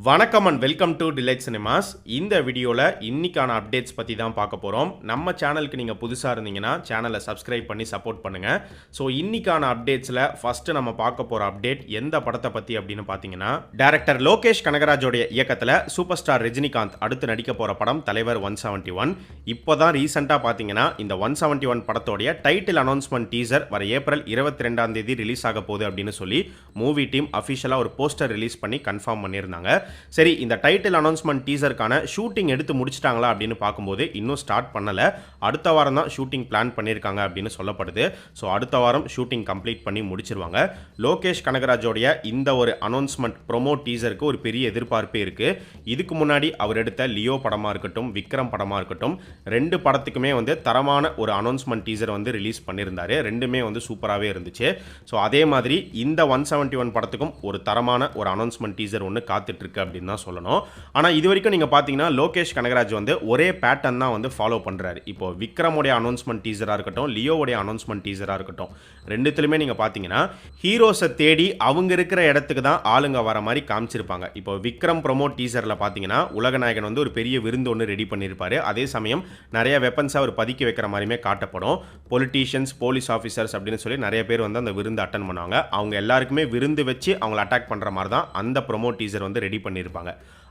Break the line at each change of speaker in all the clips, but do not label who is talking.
வணக்கம் and welcome to delight cinemas. இந்த வீடியோவில் இன்னைக்கான அப்டேட்ஸ் பற்றி தான் பார்க்க போகிறோம். நம்ம சேனலுக்கு நீங்கள் புதுசாக இருந்தீங்கன்னா சேனலை சப்ஸ்கிரைப் பண்ணி சப்போர்ட் பண்ணுங்கள். ஸோ இன்னைக்கான அப்டேட்ஸில் ஃபஸ்ட்டு நம்ம பார்க்க போகிற அப்டேட் எந்த படத்தை பற்றி அப்படின்னு பார்த்தீங்கன்னா, டைரக்டர் லோகேஷ் கனகராஜோடைய இயக்கத்தில் சூப்பர் ஸ்டார் ரஜினிகாந்த் அடுத்து நடிக்க போகிற படம் தலைவர் 171. இப்போ தான் ரீசெண்டாக பார்த்தீங்கன்னா இந்த 171 படத்தோடைய டைட்டில் அனௌன்ஸ்மெண்ட் டீசர் வர ஏப்ரல் 22 ரிலீஸ் ஆக போகுது அப்படின்னு சொல்லி மூவி டீம் அஃபிஷியலாக ஒரு போஸ்டர் ரிலீஸ் பண்ணி கன்ஃபார்ம் பண்ணியிருந்தாங்க. சரி, இந்த டைட்டில் அனௌன்ஸ்மெண்ட் டீசருக்கான ஷூட்டிங் எடுத்து முடிச்சிட்டாங்களா அப்படின்னு பார்க்கும்போது இன்னும் ஸ்டார்ட் பண்ணலை. அடுத்த வாரம் தான் ஷூட்டிங் பிளான் பண்ணியிருக்காங்க அப்படின்னு சொல்லப்படுது. ஸோ அடுத்த வாரம் ஷூட்டிங் கம்ப்ளீட் பண்ணி முடிச்சிருவாங்க. லோகேஷ் கனகராஜோடைய இந்த ஒரு அனௌன்ஸ்மெண்ட் ப்ரோமோ டீசருக்கு ஒரு பெரிய எதிர்பார்ப்பே இருக்குது. இதுக்கு முன்னாடி அவர் எடுத்த லியோ படமாக இருக்கட்டும், விக்ரம் படமாக இருக்கட்டும், ரெண்டு படத்துக்குமே தரமான ஒரு அனௌன்ஸ்மெண்ட் டீசர் ரிலீஸ் பண்ணியிருந்தாரு. ரெண்டுமே சூப்பராகவே இருந்துச்சு. ஸோ அதே மாதிரி இந்த 171 படத்துக்கும் ஒரு தரமான ஒரு அனௌன்ஸ்மெண்ட் டீசர் ஒன்று காத்துட்டு இருக்கு அப்படின்னு தான் சொல்லணும். ஆனால் இது வரைக்கும் நீங்கள் பார்த்தீங்கன்னா லோகேஷ் கனகராஜ் ஒரே பேட்டர்ன் தான் ஃபாலோ பண்ணுறாரு. இப்போ விக்ரமோடைய அனௌன்ஸ்மெண்ட் டீசராக இருக்கட்டும், லியோவுடைய அனௌன்ஸ்மெண்ட் டீசராக இருக்கட்டும், ரெண்டுத்துலையுமே நீங்கள் பார்த்தீங்கன்னா ஹீரோஸை தேடி அவங்க இருக்கிற இடத்துக்கு தான் ஆளுங்க வர மாதிரி காமிச்சிருப்பாங்க. இப்போ விக்ரம் ப்ரோமோ டீசரில் பார்த்தீங்கன்னா உலகநாயகன் ஒரு பெரிய விருந்து ஒன்று ரெடி பண்ணியிருப்பாரு. அதே சமயம் நிறைய வெப்பன்ஸை அவர் பதுக்கி வைக்கிற மாதிரியுமே காட்டப்படும். பொலிட்டீஷியன்ஸ், போலீஸ் ஆஃபீஸர்ஸ் அப்படின்னு சொல்லி நிறைய பேர் அந்த விருந்து அட்டன் பண்ணுவாங்க. அவங்க எல்லாருக்குமே விருந்து வச்சு அவங்களை அட்டாக் பண்ணுற மாதிரி தான் அந்த ப்ரோமோ டீசர் ரெடி பண்ணியிருப்பாங்க.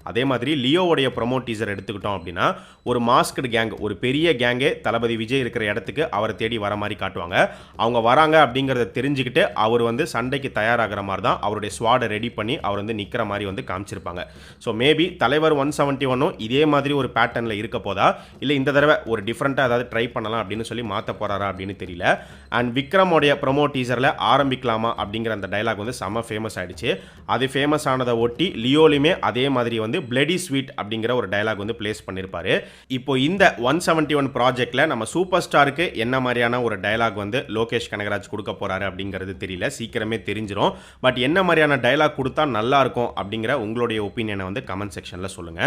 அதே மாதிரி லியோவுடைய ப்ரோமோ டீசர் எடுத்துக்கிட்டோம் அப்படின்னா ஒரு மாஸ்க்டு கேங், ஒரு பெரிய கேங்கே தளபதி விஜய் இருக்கிற இடத்துக்கு அவரை தேடி வர மாதிரி காட்டுவாங்க. அவங்க வராங்க அப்படிங்கிறத தெரிஞ்சுக்கிட்டு அவர் சண்டைக்கு தயாராகிற மாதிரி தான் அவருடைய ஸ்வாடை ரெடி பண்ணி அவர் நிற்கிற மாதிரி காமிச்சிருப்பாங்க. ஸோ மேபி தலைவர் 171 இதே மாதிரி ஒரு பேட்டர்னில் இருக்க போதா, இல்லை இந்த தடவை ஒரு டிஃப்ரெண்ட்டாக ஏதாவது ட்ரை பண்ணலாம் அப்படின்னு சொல்லி மாற்ற போகிறாரா அப்படின்னு தெரியல. அண்ட் விக்ரமோடைய ப்ரோமோ டீசரில் ஆரம்பிக்கலாமா அப்படிங்கிற அந்த டைலாக் செம்ம ஃபேமஸ் ஆயிடுச்சு. அது ஃபேமஸ் ஆனதை ஒட்டி லியோலையுமே அதே மாதிரி பிளடி ஸ்வீட் அப்படிங்கிற ஒரு டயலாக் பிளேஸ் பண்ணிருப்பாரு. இப்போ இந்த 171 ப்ராஜெக்ட்ல நம்ம சூப்பர் ஸ்டாருக்கு என்ன மாதிரியான ஒரு டயலாக் லோகேஷ் கனகராஜ் கொடுக்க போறாரு அப்படிங்கிறது தெரியல. சீக்கிரமே தெரிஞ்சிடும். பட் என்ன மாதிரியான டயலாக் கொடுத்தா நல்லா இருக்கும் அப்படிங்கிற உங்களுடைய ஒப்பீனியனை கமெண்ட் செக்ஷன்ல சொல்லுங்க.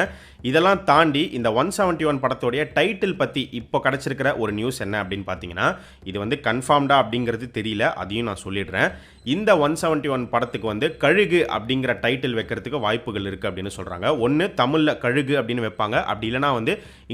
இதெல்லாம் தாண்டி இந்த 171 படத்தோடைய டைட்டில் பத்தி இப்போ கிடைச்சிருக்கிற ஒரு நியூஸ் என்ன அப்படின்னு பார்த்தீங்கன்னா, இது கன்ஃபார்ம்டா அப்படிங்கிறது தெரியல. அதையும் நான் சொல்லிடுறேன். இந்த 171 படத்துக்கு கழுகு அப்படிங்கிற டைட்டில் வைக்கிறதுக்கு வாய்ப்புகள் இருக்கு அப்படின்னு சொல்றாங்க. ஒன்று தமிழில் கழுகு அப்படின்னு வைப்பாங்க, அப்படி இல்லைனா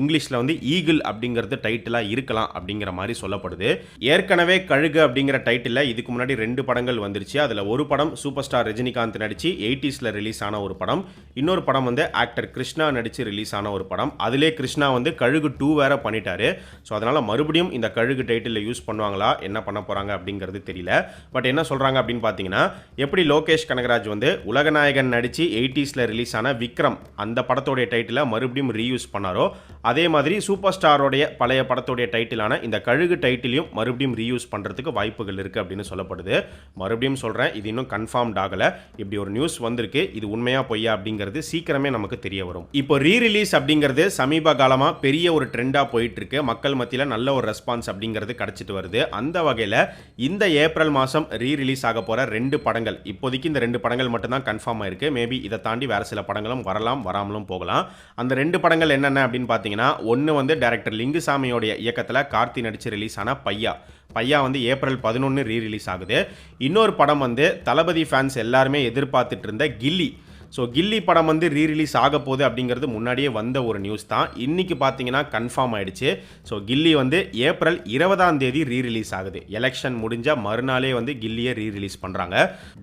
இங்கிலீஷில் ஈகிள் அப்படிங்கிறது டைட்டிலாக இருக்கலாம் அப்படிங்கிற மாதிரி சொல்லப்படுது. ஏற்கனவே கழுகு அப்படிங்கிற டைட்டிலில் இதுக்கு முன்னாடி 2 படங்கள் வந்துருச்சு. அதில் ஒரு படம் சூப்பர் ஸ்டார் ரஜினிகாந்த் நடித்து 80s ரிலீஸ் ஆன ஒரு படம், இன்னொரு படம் ஆக்டர் கிருஷ்ணா நடித்து ரிலீஸ் ஆன ஒரு படம். அதிலே கிருஷ்ணா கழுகு 2 வேற பண்ணிட்டாரு. ஸோ அதனால் மறுபடியும் இந்த கழுகு டைட்டிலில் யூஸ் பண்ணுவாங்களா, என்ன பண்ண போகிறாங்க அப்படிங்கிறது தெரியல. பட் என்ன சொல்கிறாங்க அப்படின்னு பார்த்தீங்கன்னா, எப்படி லோகேஷ் கனகராஜ் உலகநாயகன் நடித்து 80s ரிலீஸ் ஆன விக்ரம் அந்த படத்தோடைய டைட்டிலை மறுபடியும் ரீயூஸ் பண்ணாரோ, அதே மாதிரி சூப்பர் ஸ்டாரோடைய பழைய படத்தோடைய டைட்டிலான இந்த கழுகு டைட்டிலையும் மறுபடியும் ரீயூஸ் பண்ணுறதுக்கு வாய்ப்புகள் இருக்குது அப்படின்னு சொல்லப்படுது. மறுபடியும் சொல்கிறேன், இது இன்னும் கன்ஃபார்ம்ட் ஆகலை. இப்படி ஒரு நியூஸ் வந்திருக்கு. இது உண்மையா பொய்யா அப்படிங்கிறது சீக்கிரமே நமக்கு தெரிய வரும். இப்போ ரீரிலீஸ் அப்படிங்கிறது சமீப காலமாக பெரிய ஒரு ட்ரெண்டாக போயிட்டு இருக்கு. மக்கள் மத்தியில் நல்ல ஒரு ரெஸ்பான்ஸ் அப்படிங்கிறது கிடைச்சிட்டு வருது. அந்த வகையில் இந்த ஏப்ரல் மாதம் ரீரிலீஸ் ஆக போகிற 2 படங்கள், இப்போதைக்கு இந்த 2 படங்கள் மட்டும்தான் கன்ஃபார்ம் ஆயிருக்கு. மேபி இதை தாண்டி வேறு சில படங்களும் வரலாம், வராமலும் போகலாம். அந்த 2 படங்கள் என்னென்ன அப்படின்னு பார்த்தீங்கன்னா, ஒன்று டைரக்டர் லிங்குசாமியோடைய இயக்கத்தில் கார்த்தி நடித்து ரிலீஸ் ஆன பையா ஏப்ரல் 11 ரீரிலீஸ் ஆகுது. இன்னொரு படம் தளபதி ஃபேன்ஸ் எல்லாருமே எதிர்பார்த்துட்டு இருந்த கில்லி. ஸோ கில்லி படம் ரீரிலீஸ் ஆக போகுது அப்படிங்கிறது முன்னாடியே வந்த ஒரு நியூஸ் தான். இன்னைக்கு பார்த்தீங்கன்னா கன்ஃபார்ம் ஆயிடுச்சு. ஸோ கில்லி ஏப்ரல் 20 ரீரிலீஸ் ஆகுது. எலெக்ஷன் முடிஞ்ச மறுநாளே கில்லியை ரீரிலீஸ் பண்ணுறாங்க.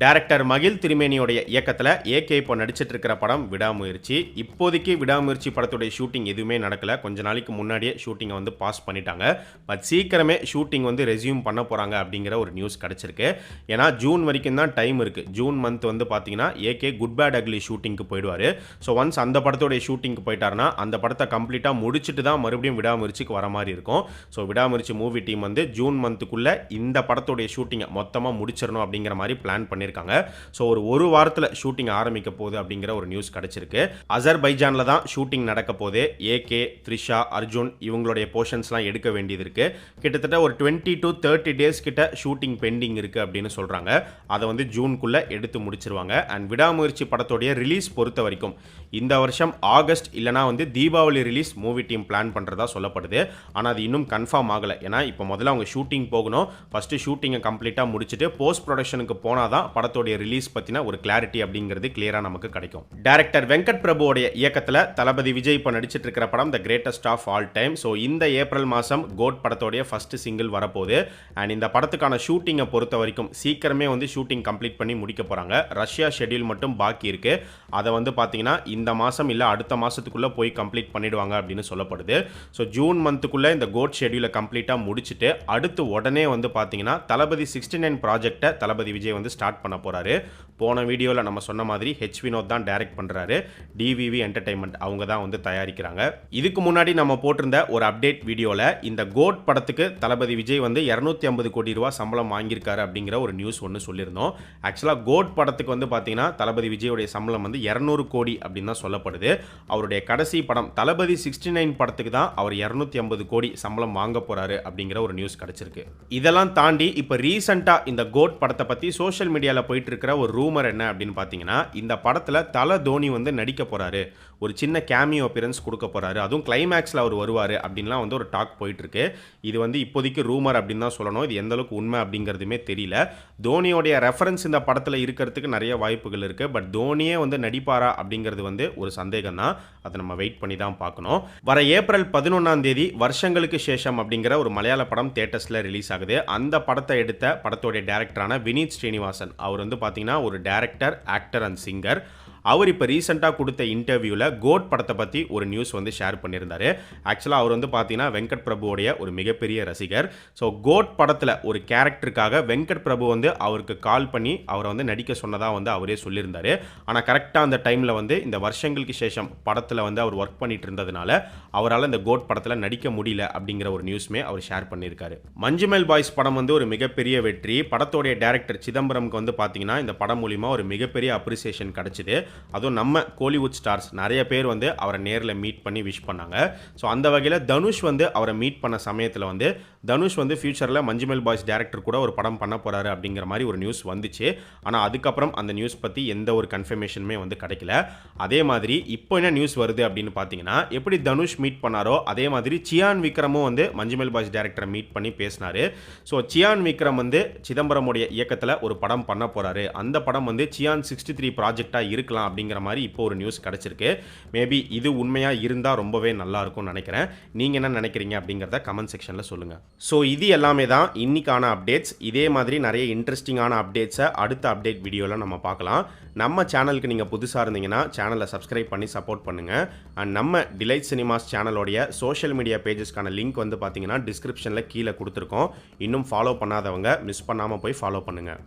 டைரக்டர் மகிழ் திருமேனியோடைய இயக்கத்தில் ஏகே இப்போ நடிச்சிட்டு இருக்கிற படம் விடாமுயற்சி. இப்போதைக்கு விடாமுயற்சி படத்துடைய ஷூட்டிங் எதுவுமே நடக்கல. கொஞ்ச நாளைக்கு முன்னாடியே ஷூட்டிங்கை பாஸ் பண்ணிட்டாங்க. பட் சீக்கிரமே ஷூட்டிங் ரெஸ்யூம் பண்ண போகிறாங்க அப்படிங்கிற ஒரு நியூஸ் கிடச்சிருக்கு. ஏன்னா ஜூன் வரைக்கும் தான் டைம் இருக்குது. ஜூன் மந்த் பார்த்தீங்கன்னா ஏகே குட் பேட் அக்லி ஷூட்டிங்க்கு போயிடுவார். ஸோ ஒன்ஸ் அந்த படத்தோடைய ஷூட்டிங்க்கு போயிட்டாருன்னா அந்த படத்தை கம்ப்ளீட்டாக முடிச்சுட்டு தான் மறுபடியும் விடாமுயற்சிக்கு வர மாதிரி இருக்கும். ஸோ விடாமுயற்சி மூவி டீம் ஜூன் மந்த்துக்குள்ளே இந்த படத்தோடைய ஷூட்டிங்கை மொத்தமாக முடிச்சிடணும் அப்படிங்கிற மாதிரி பிளான் பண்ணியிருக்காங்க. ஸோ ஒரு வாரத்தில் ஷூட்டிங் ஆரம்பிக்க போகுது அப்படிங்கிற ஒரு நியூஸ் கிடச்சிருக்கு. அசர்பைஜானில் தான் ஷூட்டிங் நடக்க போகுது. ஏகே, த்ரிஷா, அர்ஜுன் இவங்களுடைய போர்ஷன்ஸ்லாம் எடுக்க வேண்டியது இருக்குது. கிட்டத்தட்ட ஒரு 20 to 30 டேஸ் கிட்ட ஷூட்டிங் பெண்டிங் இருக்குது அப்படின்னு சொல்கிறாங்க. அதை ஜூனுக்குள்ளே எடுத்து முடிச்சிருவாங்க. அண்ட் விடாமுயற்சி படத்தோடைய படத்தோடைய ரிலீஸ் பொறுத்த வரைக்கும் இந்த வருஷம் ஆகஸ்ட் இல்லைனா வந்து Deepavali release movie team plan பண்ணுறதா சொல்லப்படுது. ஆனால் அது இன்னும் கன்ஃபார்ம் ஆகலை. ஏன்னா இப்போ முதல்ல அவங்க ஷூட்டிங் போகணும். ஃபஸ்ட்டு ஷூட்டிங்கை கம்ப்ளீட்டாக முடிச்சுட்டு போஸ்ட் ப்ரொடக்ஷனுக்கு போனால் தான் படத்தோடைய ரிலீஸ் பற்றின ஒரு கிளாரிட்டி அப்படிங்கிறது கிளியராக நமக்கு கிடைக்கும். டைரக்டர் வெங்கட் பிரபுவோடைய இயக்கத்தில் தளபதி விஜய் இப்போ நடிச்சிட்டு இருக்கிற படம் the greatest of all time. So இந்த ஏப்ரல் மாதம் கோட் படத்தோடைய ஃபர்ஸ்ட் சிங்கிள் வரப்போகுது. அண்ட் இந்த படத்துக்கான ஷூட்டிங்கை பொறுத்த வரைக்கும் சீக்கிரமே வந்து ஷூட்டிங் கம்ப்ளீட் பண்ணி முடிக்க போகிறாங்க. ரஷ்யா ஷெட்யூல் மட்டும் பாக்கி இருக்கு. அதை வந்து பார்த்தீங்கன்னா இந்த மாதம் இல்லை அடுத்த மாதத்துக்குள்ளே போய் கம்ப்ளீட் பண்ணிடுவாங்க அப்படின்னு சொல்லப்படுது. ஸோ ஜூன் மந்த்துக்குள்ளே இந்த கோட் ஷெட்யூலை கம்ப்ளீட்டாக முடிச்சுட்டு அடுத்து உடனே வந்து பார்த்தீங்கன்னா தளபதி 69 ப்ராஜெக்டை தளபதி விஜய் வந்து ஸ்டார்ட் பண்ண போகிறாரு. போன வீடியோவில் நம்ம சொன்ன மாதிரி ஹெச் வினோத் தான் டைரக்ட் பண்ணுறாரு. டிவிவி என்டர்டைன்மெண்ட் அவங்க தான் வந்து தயாரிக்கிறாங்க. இதுக்கு முன்னாடி நம்ம போட்டிருந்த ஒரு அப்டேட் வீடியோவில் இந்த கோட் படத்துக்கு தளபதி விஜய் வந்து 250 கோடி ரூபா சம்பளம் வாங்கியிருக்காரு அப்படிங்கிற ஒரு நியூஸ் ஒன்று சொல்லியிருந்தோம். ஆக்சுவலாக கோட் படத்துக்கு வந்து பார்த்தீங்கன்னா தளபதி விஜயோடைய சம்பளம் வந்து 200 கோடி அப்படின்னு தான் சொல்லப்படுது. அவருடைய கடைசி படம் தளபதி 69 படத்துக்கு தான் அவர் 250 கோடி சம்பளம் வாங்க போறாரு அப்படிங்கிற ஒரு நியூஸ் கிடைச்சிருக்கு. இதெல்லாம் தாண்டி இப்போ ரீசெண்டாக இந்த கோட் படத்தை பற்றி சோஷியல் மீடியாவில் போயிட்டு இருக்கிற ஒரு ரூமர் என்ன அப்படின்னு பார்த்தீங்கன்னா இந்த படத்தில் தல தோனி வந்து நடிக்க போறாரு. ஒரு சின்ன கேமியோ அப்பியரன்ஸ் கொடுக்க போறாரு. அதுவும் கிளைமேக்ஸில் அவர் வருவார் அப்படின்லாம் வந்து ஒரு டாக் போயிட்டு இருக்கு. இது வந்து இப்போதைக்கு ரூமர் அப்படின்னு தான் சொல்லணும். இது எந்த அளவுக்கு உண்மை அப்படிங்கிறதுமே தெரியல. தோனியோடைய ரெஃபரன்ஸ் இந்த படத்தில் இருக்கிறதுக்கு நிறைய வாய்ப்புகள் இருக்கு. பட் தோனியே வந்து நடிப்பாரா அப்படிங்கிறது வந்து ஒரு சந்தேகம் தான். அதை நம்ம வெயிட் பண்ணி தான் பார்க்கணும். வர ஏப்ரல் 11ஆம் தேதி வருஷங்களுக்கு சேஷம் அப்படிங்கிற ஒரு மலையாள படம் தியேட்டர்ஸில் ரிலீஸ் ஆகுது. அந்த படத்தை எடுத்த படத்தோடைய டைரக்டரான வினீத் ஸ்ரீனிவாசன் அவர் வந்து பார்த்தீங்கன்னா ஒரு டைரக்டர், ஆக்டர் அண்ட் சிங்கர். அவர் இப்போ ரீசெண்டாக கொடுத்த இன்டர்வியூவில் கோட் படத்தை பற்றி ஒரு நியூஸ் வந்து ஷேர் பண்ணியிருந்தார். ஆக்சுவலாக அவர் வந்து பார்த்தீங்கன்னா வெங்கட் பிரபுவோடைய ஒரு மிகப்பெரிய ரசிகர். ஸோ கோட் படத்தில் ஒரு கேரக்டருக்காக வெங்கட் பிரபு வந்து அவருக்கு கால் பண்ணி அவரை வந்து நடிக்க சொன்னதாக வந்து அவரே சொல்லியிருந்தார். ஆனால் கரெக்டாக அந்த டைமில் வந்து இந்த வருஷங்களுக்கு சேஷம் படத்தில் வந்து அவர் ஒர்க் பண்ணிட்டு இருந்ததுனால அவரால் இந்த கோட் படத்தில் நடிக்க முடியல அப்படிங்கிற ஒரு நியூஸ்மே அவர் ஷேர் பண்ணியிருக்காரு. மஞ்சுமெல் பாய்ஸ் படம் வந்து ஒரு மிகப்பெரிய வெற்றி. படத்தோடைய டைரக்டர் சிதம்பரம்க்கு வந்து பார்த்தீங்கன்னா இந்த படம் மூலிமா ஒரு மிகப்பெரிய அப்ரிசியேஷன் கிடைச்சிது. அதுவும் நம்ம கோலிவுட் ஸ்டார்ஸ் நிறைய பேர் வந்து அவரை நேரில் மீட் பண்ணி விஷ் பண்ணாங்க. ஸோ அந்த வகையில் தனுஷ் வந்து அவரை மீட் பண்ண சமயத்தில் வந்து தனுஷ் வந்து ஃபியூச்சரில் மஞ்சுமெல் பாய்ஸ் டைரக்டர் கூட ஒரு படம் பண்ண போகிறாரு அப்படிங்கிற மாதிரி ஒரு நியூஸ் வந்துச்சு. ஆனால் அதுக்கப்புறம் அந்த நியூஸ் பற்றி எந்த ஒரு கன்ஃபர்மேஷனுமே வந்து கிடைக்கல. அதே மாதிரி இப்போ என்ன நியூஸ் வருது அப்படின்னு பார்த்தீங்கன்னா எப்படி தனுஷ் மீட் பண்ணாரோ அதே மாதிரி சியான் விக்ரமும் வந்து மஞ்சுமெல் பாய்ஸ் டைரக்டரை மீட் பண்ணி பேசினார். ஸோ சியான் விக்ரம் வந்து சிதம்பரமுடைய இயக்கத்தில் ஒரு படம் பண்ண போகிறாரு. அந்த படம் வந்து சியான் 63 ப்ராஜெக்டாக இருக்கலாம் அப்படிங்கிற மாதிரி இப்போ ஒரு நியூஸ் கிடைச்சிருக்கு. மேபி இது உண்மையாக இருந்தால் ரொம்பவே நல்லா இருக்கும்னு நினைக்கிறேன். நீங்கள் என்ன நினைக்கிறீங்க அப்படிங்கிறத கமெண்ட் செக்ஷனில் சொல்லுங்கள். ஸோ இது எல்லாமே தான் இன்னைக்கான அப்டேட்ஸ். இதே மாதிரி நிறைய இன்ட்ரெஸ்டிங்கான அப்டேட்ஸை அடுத்த அப்டேட் வீடியோவில் நம்ம பார்க்கலாம். நம்ம சேனலுக்கு நீங்கள் புதுசாக இருந்தீங்கன்னா சேனலை சப்ஸ்கிரைப் பண்ணி சப்போர்ட் பண்ணுங்கள். அண்ட் நம்ம டிலைட் சினிமாஸ் சேனலோடைய சோஷியல் மீடியா பேஜஸ்க்கான லிங்க் வந்து பார்த்தீங்கன்னா டிஸ்கிரிப்ஷனில் கீழே கொடுத்துருக்கோம். இன்னும் ஃபாலோ பண்ணாதவங்க மிஸ் பண்ணாமல் போய் ஃபாலோ பண்ணுங்கள்.